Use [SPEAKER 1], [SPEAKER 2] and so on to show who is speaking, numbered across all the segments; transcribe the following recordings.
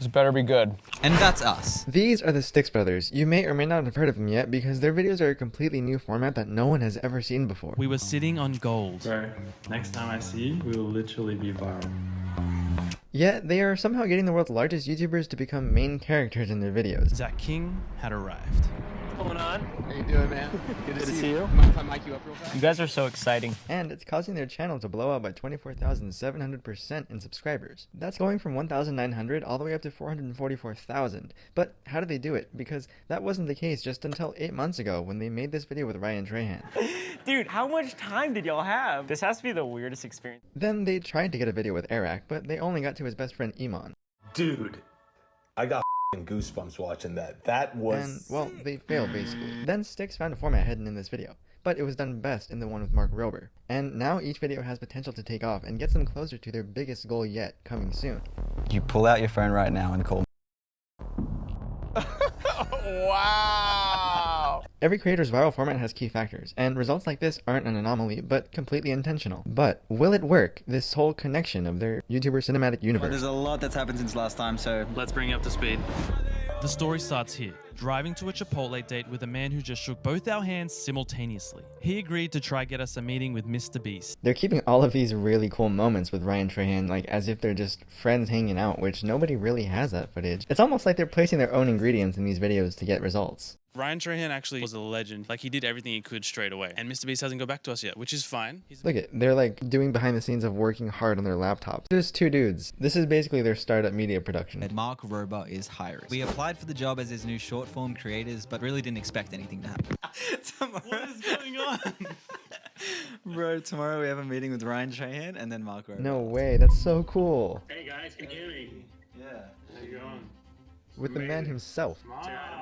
[SPEAKER 1] This better be good.
[SPEAKER 2] And that's us.
[SPEAKER 3] These are the Styx brothers. You may or may not have heard of them yet because their videos are a completely new format that no one has ever seen before.
[SPEAKER 4] We were sitting on gold.
[SPEAKER 5] Bro, next time I see you, we will literally be viral.
[SPEAKER 3] Yet, they are somehow getting the world's largest YouTubers to become main characters in their videos.
[SPEAKER 4] Zach King had arrived.
[SPEAKER 1] What's going on?
[SPEAKER 6] How you doing, man?
[SPEAKER 1] Good to see you.
[SPEAKER 6] Mind if I mic you up real fast?
[SPEAKER 1] You guys are so exciting.
[SPEAKER 3] And it's causing their channel to blow up by 24,700% in subscribers. That's going from 1,900 all the way up to 444,000. But how did they do it? Because that wasn't the case just until 8 months ago when they made this video with Ryan Trahan.
[SPEAKER 1] Dude, how much time did y'all have? This has to be the weirdest experience.
[SPEAKER 3] Then they tried to get a video with Eric, but they only got to his best friend Iman.
[SPEAKER 7] Dude, I got goosebumps watching that. That was...
[SPEAKER 3] And, well, they failed basically. Then Styx found a format hidden in this video, but it was done best in the one with Mark Rober. And now each video has potential to take off and gets them closer to their biggest goal yet, coming soon.
[SPEAKER 2] You pull out your phone right now and call.
[SPEAKER 1] Wow!
[SPEAKER 3] Every creator's viral format has key factors, and results like this aren't an anomaly, but completely intentional. But will it work, this whole connection of their YouTuber cinematic universe?
[SPEAKER 2] There's a lot that's happened since last time, so
[SPEAKER 4] Let's bring you up to speed. The story starts here, driving to a Chipotle date with a man who just shook both our hands simultaneously. He agreed to try get us a meeting with Mr. Beast.
[SPEAKER 3] They're keeping all of these really cool moments with Ryan Trahan, like as if they're just friends hanging out, which nobody really has that footage. It's almost like they're placing their own ingredients in these videos to get results.
[SPEAKER 4] Ryan Trahan actually was a legend. Like, he did everything he could straight away. And Mr. Beast hasn't got back to us yet, which is fine.
[SPEAKER 3] Look at, they're like doing behind the scenes of working hard on their laptops. There's two dudes. This is basically their startup media production.
[SPEAKER 2] Mark Rober is hiring. We applied for the job as his new short form creators, but really didn't expect anything to happen.
[SPEAKER 4] What is going on?
[SPEAKER 2] Bro, tomorrow we have a meeting with Ryan Trahan and then Mark Rober.
[SPEAKER 3] No way, that's so cool.
[SPEAKER 5] Hey guys, can you hear me?
[SPEAKER 2] Yeah.
[SPEAKER 5] How you going?
[SPEAKER 3] With the man himself.
[SPEAKER 5] Wow.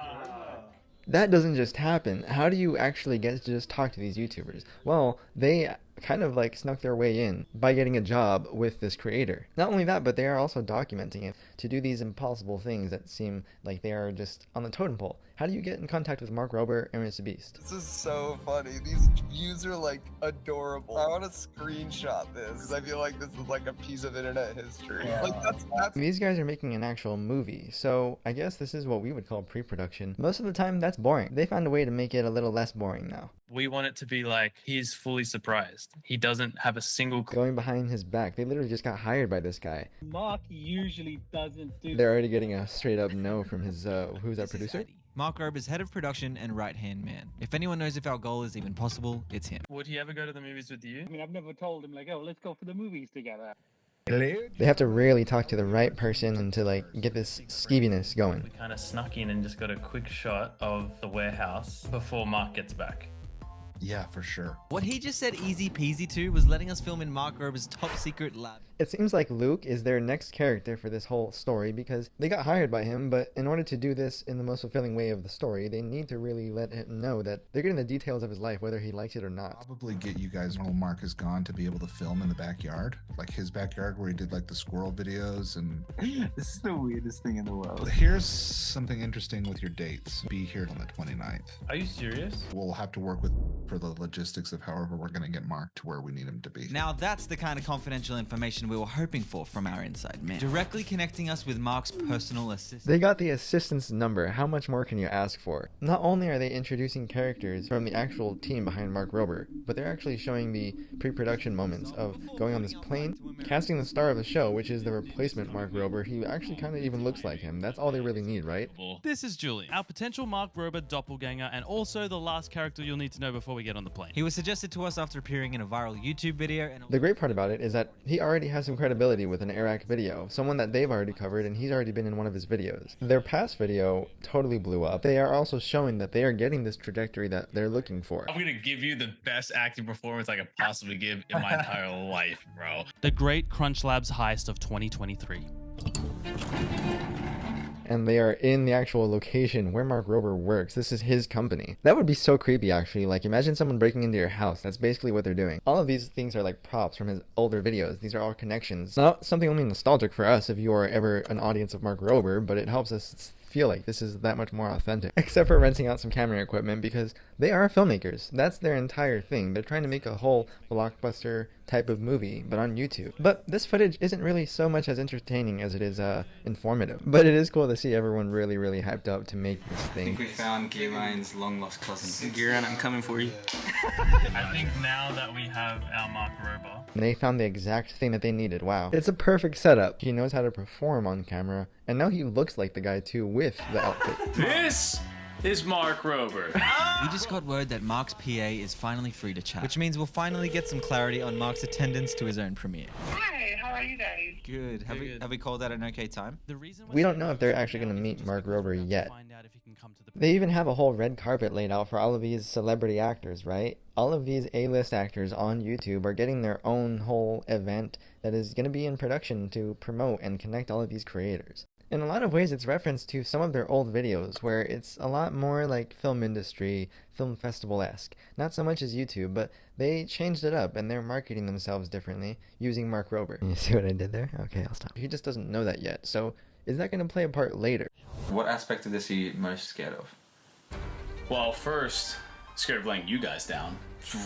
[SPEAKER 3] That doesn't just happen. How do you actually get to just talk to these YouTubers? Well, they kind of like snuck their way in by getting a job with this creator. Not only that, but they are also documenting it to do these impossible things that seem like they are just on the totem pole. How do you get in contact with Mark Rober and Mr. Beast?
[SPEAKER 6] This is so funny. These views are like adorable. I want to screenshot this because I feel like this is like a piece of internet history. Like that's
[SPEAKER 3] These guys are making an actual movie, so I guess this is what we would call pre-production. Most of the time, that's boring. They found a way to make it a little less boring now.
[SPEAKER 4] We want it to be like he's fully surprised. He doesn't have a single clue.
[SPEAKER 3] Going behind his back, they literally just got hired by this guy.
[SPEAKER 8] Mark usually doesn't do.
[SPEAKER 3] They're already getting a straight up no from his, who's that producer?
[SPEAKER 2] Mark Rober is head of production and right-hand man. If anyone knows if our goal is even possible, it's him.
[SPEAKER 4] Would he ever go to the movies with you?
[SPEAKER 8] I mean, I've never told him like, oh, let's go for the movies together.
[SPEAKER 3] They have to really talk to the right person and to like get this skeeviness going.
[SPEAKER 5] We kind of snuck in and just got a quick shot of the warehouse before Mark gets back.
[SPEAKER 9] Yeah, for sure.
[SPEAKER 2] What he just said easy peasy to was letting us film in Mark Rober's top secret lab.
[SPEAKER 3] It seems like Luke is their next character for this whole story because they got hired by him, but in order to do this in the most fulfilling way of the story, they need to really let him know that they're getting the details of his life, whether he likes it or not.
[SPEAKER 9] Probably get you guys while Mark is gone to be able to film in the backyard, like his backyard where he did like the squirrel videos and...
[SPEAKER 6] This is the weirdest thing in the world.
[SPEAKER 9] Here's something interesting with your dates. Be here on the 29th.
[SPEAKER 5] Are you serious?
[SPEAKER 9] We'll have to work with for the logistics of however we're going to get Mark to where we need him to be.
[SPEAKER 2] Now that's the kind of confidential information we were hoping for from our inside man. Directly connecting us with Mark's personal assistant.
[SPEAKER 3] They got the assistant's number. How much more can you ask for? Not only are they introducing characters from the actual team behind Mark Rober, but they're actually showing the pre-production moments of going on this plane, casting the star of the show, which is the replacement Mark Rober. He actually kind of even looks like him. That's all they really need, right?
[SPEAKER 4] This is Julian, our potential Mark Rober doppelganger, and also the last character you'll need to know before we get on the plane.
[SPEAKER 2] He was suggested to us after appearing in a viral YouTube video and
[SPEAKER 3] The great part about it is that he already has some credibility with an Eric video, someone that they've already covered and he's already been in one of his videos. Their past video totally blew up. They are also showing that they are getting this trajectory that they're looking for.
[SPEAKER 5] I'm gonna give you the best acting performance I could possibly give in my entire life, bro.
[SPEAKER 4] The Great Crunch Labs heist of 2023.
[SPEAKER 3] And they are in the actual location where Mark Rober works. This is his company. That would be so creepy, actually. Like, imagine someone breaking into your house. That's basically what they're doing. All of these things are like props from his older videos. These are all connections. Not something only nostalgic for us if you are ever an audience of Mark Rober, but it helps us feel like this is that much more authentic. Except for renting out some camera equipment, because they are filmmakers. That's their entire thing. They're trying to make a whole blockbuster type of movie, but on YouTube. But this footage isn't really so much as entertaining as it is informative. But it is cool to see everyone really, really hyped up to make this thing.
[SPEAKER 2] We found Geraint's long lost cousin.
[SPEAKER 1] Geraint, I'm coming for you.
[SPEAKER 4] I think now that we have our Mark Rober,
[SPEAKER 3] And they found the exact thing that they needed. Wow. It's a perfect setup. He knows how to perform on camera, and now he looks like the guy too with the outfit.
[SPEAKER 10] This is Mark Rober.
[SPEAKER 2] We just got word that Mark's PA is finally free to chat, which means we'll finally get some clarity on Mark's attendance to his own premiere.
[SPEAKER 11] Hi, how are you guys?
[SPEAKER 2] Good. Have we called that an okay time?
[SPEAKER 4] the reason
[SPEAKER 3] We don't know if they're actually going to meet Mark Rober yet. They even have a whole red carpet laid out for all of these celebrity actors, right? All of these A-list actors on YouTube are getting their own whole event that is going to be in production to promote and connect all of these creators. In a lot of ways, it's reference to some of their old videos, where it's a lot more like film industry, film festival-esque. Not so much as YouTube, but they changed it up, and they're marketing themselves differently, using Mark Rober. You see what I did there? Okay, I'll stop. He just doesn't know that yet, so is that going to play a part later?
[SPEAKER 2] What aspect of this are you most scared of?
[SPEAKER 10] Well, first, scared of letting you guys down.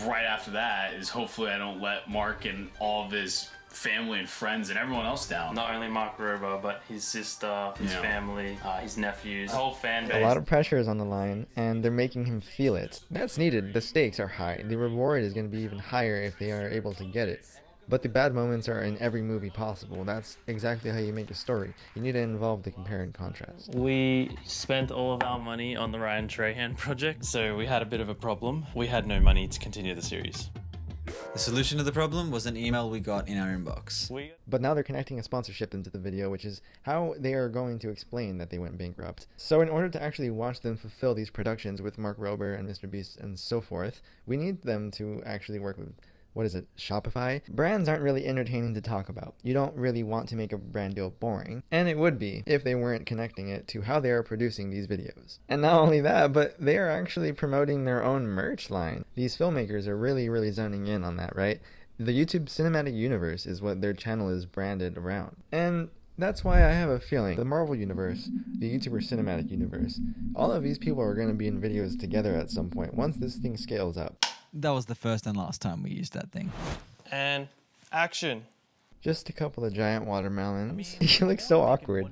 [SPEAKER 10] Right after that is hopefully I don't let Mark and all of his family and friends and everyone else down.
[SPEAKER 1] Not only Mark Rober, but his sister, his family, his nephews, his whole fan base.
[SPEAKER 3] A lot of pressure is on the line, and they're making him feel it. That's needed. The stakes are high. The reward is going to be even higher if they are able to get it. But the bad moments are in every movie possible. That's exactly how you make a story. You need to involve the compare and contrast.
[SPEAKER 1] We spent all of our money on the Ryan Trahan project, so we had a bit of a problem. We had no money to continue the series.
[SPEAKER 2] The solution to the problem was an email we got in our inbox.
[SPEAKER 3] But now they're connecting a sponsorship into the video, which is how they are going to explain that they went bankrupt. So in order to actually watch them fulfill these productions with Mark Rober and Mr. Beast and so forth, we need them to actually work with, what is it, Shopify? Brands aren't really entertaining to talk about. You don't really want to make a brand deal boring. And it would be if they weren't connecting it to how they are producing these videos. And not only that, but they are actually promoting their own merch line. These filmmakers are really, really zoning in on that, right? The YouTube Cinematic Universe is what their channel is branded around. And that's why I have a feeling the Marvel Universe, the YouTuber Cinematic Universe, all of these people are going to be in videos together at some point once this thing scales up.
[SPEAKER 2] That was the first and last time we used that thing.
[SPEAKER 1] And action.
[SPEAKER 3] Just a couple of giant watermelons. He looks so awkward.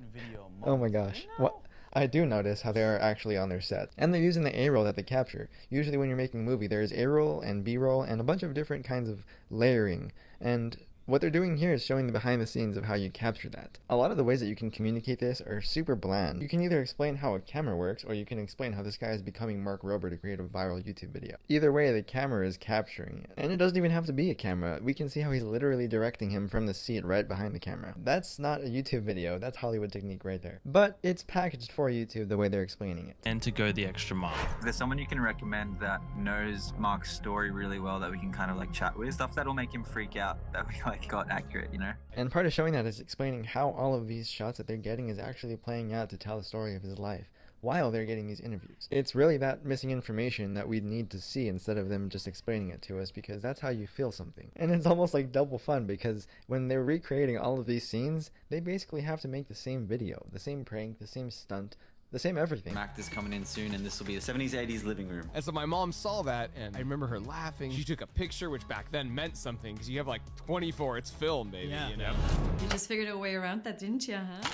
[SPEAKER 3] Oh my gosh. What? I do notice how they are actually on their set. And they're using the A-roll that they capture. Usually when you're making a movie, there's A-roll and B-roll and a bunch of different kinds of layering. And what they're doing here is showing the behind the scenes of how you capture that. A lot of the ways that you can communicate this are super bland. You can either explain how a camera works, or you can explain how this guy is becoming Mark Rober to create a viral YouTube video. Either way, the camera is capturing it. And it doesn't even have to be a camera. We can see how he's literally directing him from the seat right behind the camera. That's not a YouTube video. That's Hollywood technique right there. But it's packaged for YouTube the way they're explaining it.
[SPEAKER 4] and to go the extra mile.
[SPEAKER 2] If there's someone you can recommend that knows Mark's story really well that we can kind of like chat with, stuff that'll make him freak out, that we like got accurate, you know?
[SPEAKER 3] And part of showing that is explaining how all of these shots that they're getting is actually playing out to tell the story of his life while they're getting these interviews. It's really that missing information that we need to see instead of them just explaining it to us, because that's how you feel something. And it's almost like double fun, because when they're recreating all of these scenes, they basically have to make the same video, the same prank, the same stunt, the same everything.
[SPEAKER 2] Mac is coming in soon, and this will be the 70s, 80s living room.
[SPEAKER 12] And so my mom saw that, and I remember her laughing. She took a picture, which back then meant something, because you have like 24, it's film, baby, you know?
[SPEAKER 13] You just figured a way around that, didn't you, huh?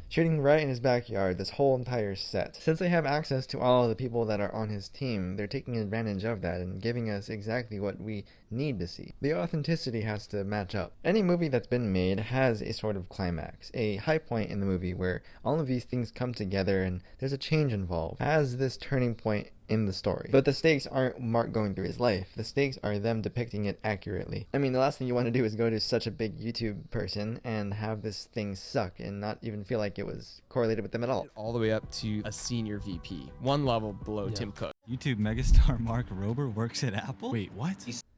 [SPEAKER 3] Shooting right in his backyard, this whole entire set. Since they have access to all of the people that are on his team, they're taking advantage of that and giving us exactly what we need to see. The authenticity has to match up. Any movie that's been made has a sort of climax, a high point in the movie where all of these things come together and there's a change involved, has this turning point in the story. But the stakes aren't Mark going through his life. The stakes are them depicting it accurately. I mean, the last thing you want to do is go to such a big YouTube person and have this thing suck and not even feel like it was correlated with them at all.
[SPEAKER 12] All the way up to a senior VP, one level below Tim Cook.
[SPEAKER 2] YouTube megastar Mark Rober works at Apple?
[SPEAKER 4] Wait, what?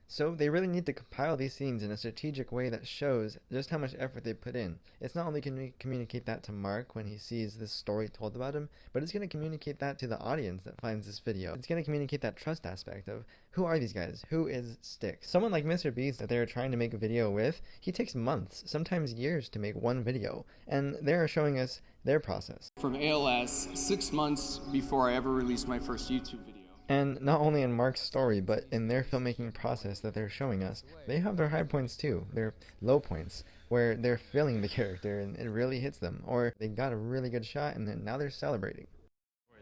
[SPEAKER 3] So they really need to compile these scenes in a strategic way that shows just how much effort they put in. It's not only going to communicate that to Mark when he sees this story told about him, but it's going to communicate that to the audience that finds this video. It's going to communicate that trust aspect of, who are these guys? Who is Styx? Someone like Mr. Beast that they're trying to make a video with, he takes months, sometimes years to make one video, and they're showing us their process.
[SPEAKER 14] From ALS 6 months before I ever released my first YouTube video.
[SPEAKER 3] And not only in Mark's story, but in their filmmaking process that they're showing us, they have their high points too, their low points, where they're feeling the character and it really hits them, or they got a really good shot and then now they're celebrating.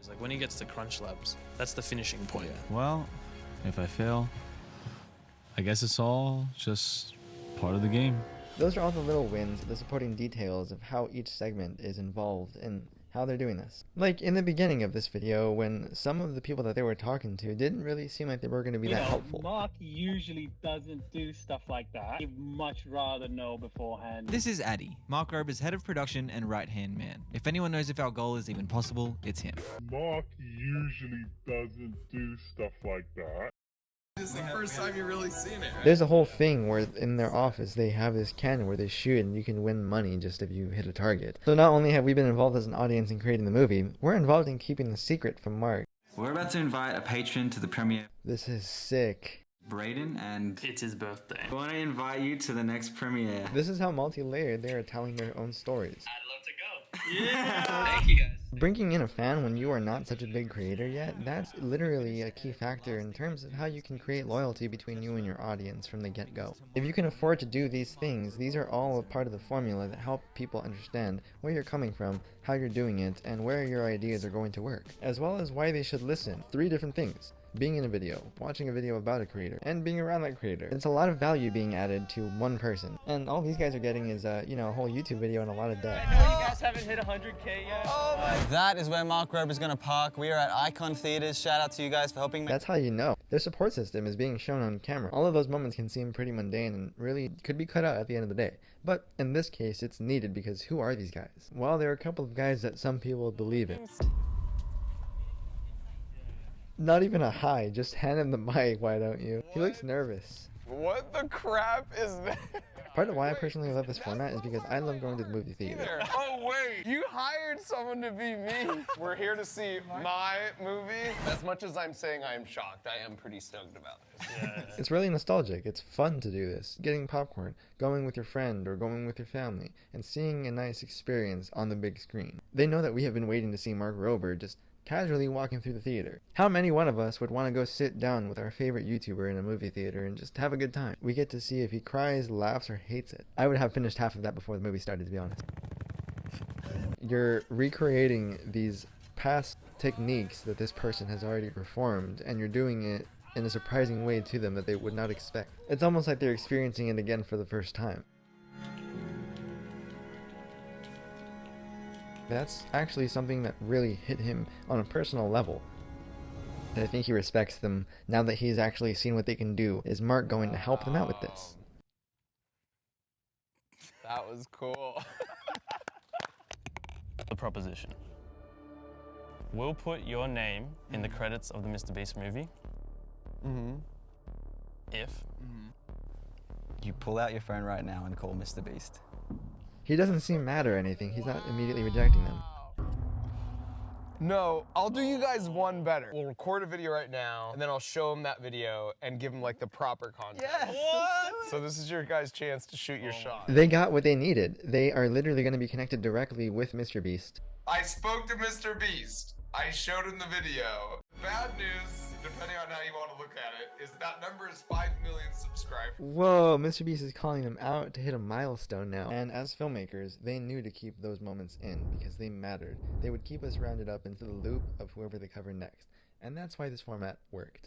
[SPEAKER 1] Like when he gets to Crunch Labs, that's the finishing point.
[SPEAKER 15] Well, if I fail, I guess it's all just part of the game.
[SPEAKER 3] Those are all the little wins, the supporting details of how each segment is involved in how they're doing this. Like in the beginning of this video, when some of the people that they were talking to didn't really seem like they were going to be that helpful.
[SPEAKER 8] Mark usually doesn't do stuff like that. He'd much rather know beforehand.
[SPEAKER 16] This is Addy, Mark Rober's head of production and right-hand man. If anyone knows if our goal is even possible, it's him.
[SPEAKER 17] Mark usually doesn't do stuff like that.
[SPEAKER 6] This is the first time you've really seen it, right?
[SPEAKER 3] There's a whole thing where in their office they have this cannon where they shoot and you can win money just if you hit a target. So not only have we been involved as an audience in creating the movie, we're involved in keeping the secret from Mark.
[SPEAKER 2] We're about to invite a patron to the premiere.
[SPEAKER 3] This is sick.
[SPEAKER 2] Braden, and
[SPEAKER 1] it's his birthday.
[SPEAKER 2] I want to invite you to the next premiere.
[SPEAKER 3] This is how multi-layered they are telling their own stories.
[SPEAKER 1] I'd love to go. Yeah!
[SPEAKER 2] Thank you guys.
[SPEAKER 3] Bringing in a fan when you are not such a big creator yet, that's literally a key factor in terms of how you can create loyalty between you and your audience from the get-go. If you can afford to do these things, these are all a part of the formula that help people understand where you're coming from, how you're doing it, and where your ideas are going to work, as well as why they should listen. 3 different things. Being in a video, watching a video about a creator, and being around that creator. It's a lot of value being added to one person. And all these guys are getting is, a whole YouTube video and a lot of debt.
[SPEAKER 18] I know you guys haven't hit 100K yet.
[SPEAKER 6] Oh my.
[SPEAKER 18] That is where Mark Rober's gonna park. We are at Icon Theaters. Shout out to you guys for helping me.
[SPEAKER 3] That's how you know. Their support system is being shown on camera. All of those moments can seem pretty mundane and really could be cut out at the end of the day. But in this case, it's needed because who are these guys? Well, there are a couple of guys that some people believe in. Not even a hi, just hand him the mic, why don't you? He looks nervous.
[SPEAKER 6] What the crap is that?
[SPEAKER 3] Part of why I personally love this format is because I love going to the movie theater.
[SPEAKER 6] Oh wait, you hired someone to be me. We're here to see my movie. As much as I'm saying I am shocked, I am pretty stoked about this.
[SPEAKER 3] It's really nostalgic. It's fun to do this. Getting popcorn, going with your friend or going with your family, and seeing a nice experience on the big screen. They know that we have been waiting to see Mark Rober just casually walking through the theater. How many one of us would want to go sit down with our favorite YouTuber in a movie theater and just have a good time? We get to see if he cries, laughs, or hates it. I would have finished half of that before the movie started, to be honest. You're recreating these past techniques that this person has already performed, and you're doing it in a surprising way to them that they would not expect. It's almost like they're experiencing it again for the first time. That's actually something that really hit him on a personal level. And I think he respects them now that he's actually seen what they can do. Is Mark going to help them out with this?
[SPEAKER 6] That was cool.
[SPEAKER 1] The proposition. We'll put your name in the credits of the Mr. Beast movie. If
[SPEAKER 18] You pull out your phone right now and call Mr. Beast.
[SPEAKER 3] He doesn't seem mad or anything. He's not immediately rejecting them.
[SPEAKER 6] No, I'll do you guys one better. We'll record a video right now, and then I'll show him that video and give him like the proper context.
[SPEAKER 18] Yes!
[SPEAKER 6] What? So this is your guys' chance to shoot your shot.
[SPEAKER 3] They got what they needed. They are literally going to be connected directly with Mr. Beast.
[SPEAKER 6] I spoke to Mr. Beast. I showed him the video. Bad news, depending on how you want to look at it, is that number is 5 million subscribers.
[SPEAKER 3] Whoa, Mr. Beast is calling them out to hit a milestone now. And as filmmakers, they knew to keep those moments in because they mattered. They would keep us rounded up into the loop of whoever they cover next. And that's why this format worked.